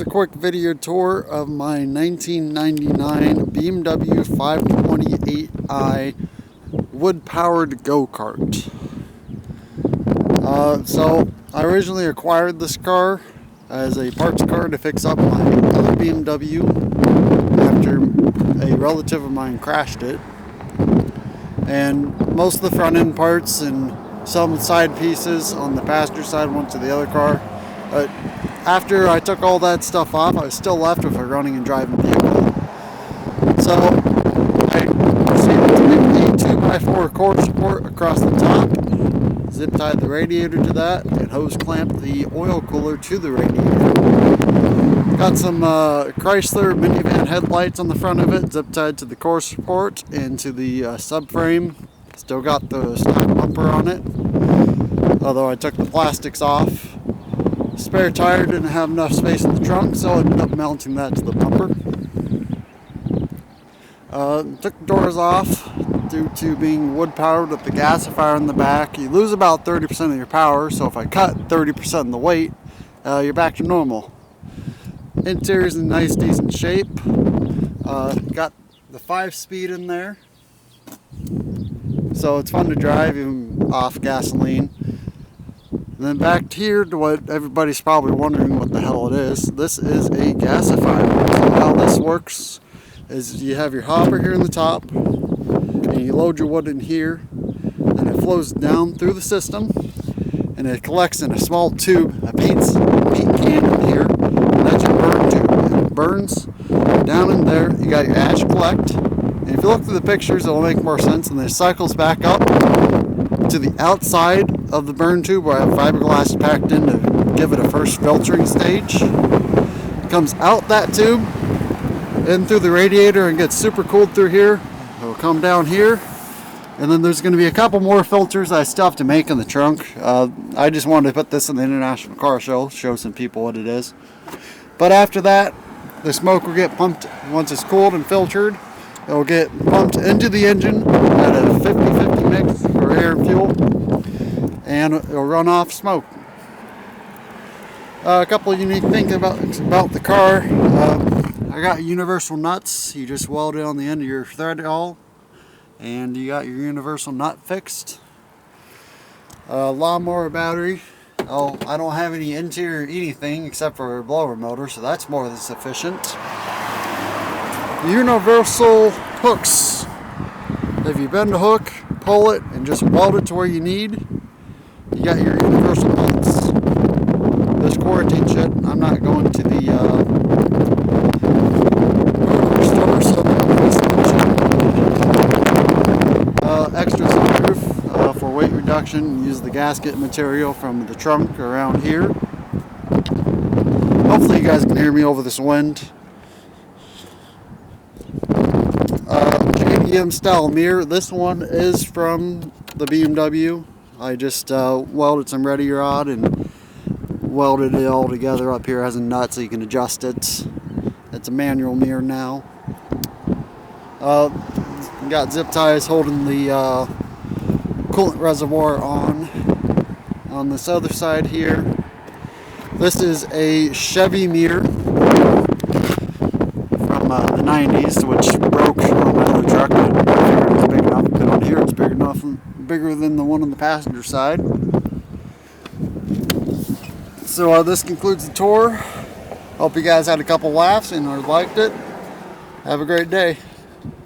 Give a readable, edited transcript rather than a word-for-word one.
a quick video tour of my 1999 BMW 528i wood-powered go-kart. So I originally acquired this car as a parts car to fix up my other BMW after a relative of mine crashed it. And most of the front end parts and some side pieces on the passenger side went to the other car. But after I took all that stuff off, I was still left with a running and driving vehicle. So I proceeded to make a 2x4 core support across the top, zip tied the radiator to that, and hose clamped the oil cooler to the radiator. Got some Chrysler minivan headlights on the front of it, zip tied to the core support and to the subframe. Still got the stock bumper on it, although I took the plastics off. Spare tire didn't have enough space in the trunk, so I ended up mounting that to the bumper. Took the doors off due to being wood powered with the gasifier in the back. You lose about 30% of your power, so if I cut 30% of the weight, you're back to normal. Interior's in nice, decent shape. Got the 5-speed in there, so it's fun to drive even off gasoline. And then back here to what everybody's probably wondering what the hell it is. This is a gasifier. So how this works is you have your hopper here in the top, and you load your wood in here, and it flows down through the system, and it collects in a small tube, a paint can in here, and that's your burn tube. And it burns down in there. You got your ash collect, and if you look through the pictures, it'll make more sense, and then it cycles back up to the outside of the burn tube where I have fiberglass packed in to give it a first filtering stage. It comes out that tube, in through the radiator, and gets super cooled through here. It'll come down here, and then there's going to be a couple more filters I still have to make in the trunk. I just wanted to put this in the International Car Show, show some people what it is. But after that, the smoke will get pumped. Once it's cooled and filtered, it will get pumped into the engine at a 50-50 mix for air and fuel, and it'll run off smoke. A couple of unique things about the car. I got universal nuts. You just weld it on the end of your thread awl, and you got your universal nut fixed. Lawnmower battery. Oh, I don't have any interior anything except for a blower motor, so that's more than sufficient. Universal hooks. If you bend a hook, pull it, and just weld it to where you need, you got your universal nuts. This quarantine shit, I'm not going to the hardware store, so extra sunroof for weight reduction. Use the gasket material from the trunk around here. Hopefully you guys can hear me over this wind. JDM style mirror. This one is from the BMW. I just welded some ready rod and welded it all together up here as a nut so you can adjust it. It's a manual mirror now. Got zip ties holding the coolant reservoir on this other side here. This is a Chevy mirror from the 90s, which broke on my other truck. I figured it was big enough, but on here it's big enough, bigger than the one on the passenger side. So this concludes the tour. Hope you guys had a couple laughs and liked it. Have a great day.